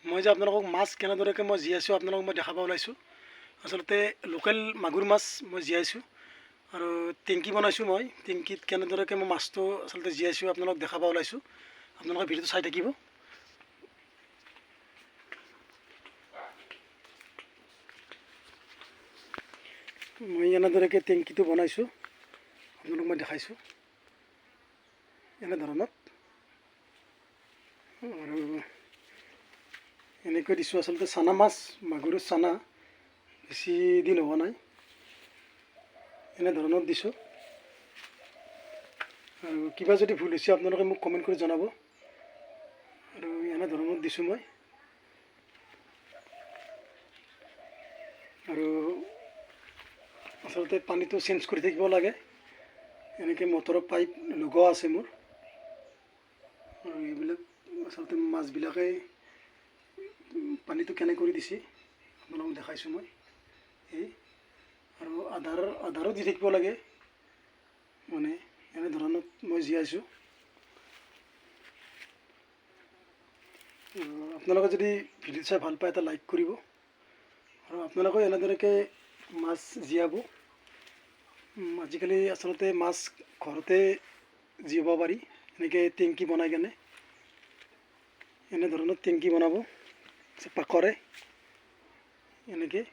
মই যে আপোনালোকক মাছ কেনেদৰেকৈ মই জীয়াইছোঁ আপোনালোকক মই দেখাব ওলাইছোঁ। আচলতে লোকেল মাগুৰ মাছ মই জীয়াইছোঁ আৰু টেংকি বনাইছোঁ। মই টেংকিত কেনেদৰেকৈ মই মাছটো আচলতে জীয়াইছোঁ আপোনালোকক দেখাব ওলাইছোঁ। আপোনালোকে ভিডিঅ'টো চাই থাকিব। মই এনেদৰেকৈ টেংকিটো বনাইছোঁ, আপোনালোকক মই দেখাইছোঁ এনেধৰণত। আৰু এনেকৈ দিছোঁ আচলতে চানা মাছ, মাগুৰৰ চানা বেছি দিন হোৱা নাই, এনেধৰণত দিছোঁ। আৰু কিবা যদি ভুল হৈছে আপোনালোকে মোক কমেণ্ট কৰি জনাব। আৰু এনেধৰণত দিছোঁ মই। আৰু আচলতে পানীটো চেঞ্জ কৰি থাকিব লাগে। এনেকৈ মটৰৰ পাইপ লগোৱা আছে মোৰ। আৰু এইবিলাক আচলতে মাছবিলাকে পানীটো কেনে কৰি দিছে আপোনালোকক দেখাইছোঁ মই। এই আৰু আধাৰো দি থাকিব লাগে, মানে এনেধৰণত মই জীয়াইছোঁ। আপোনালোকে যদি ভিডিঅ' চাই ভাল পায় এটা লাইক কৰিব। আৰু আপোনালোকেও এনেদৰেকৈ মাছ জীয়াব। আজিকালি আচলতে মাছ ঘৰতে জীয়াব পাৰি, এনেকৈ টেংকি বনাই কেনে। এনেধৰণৰ টেংকি বনাব পাকৰে এনেকৈ।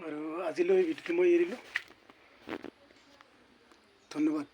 আৰু আজিলৈ ভিডিঅ'টো মই এৰিলোঁ। ধন্যবাদ।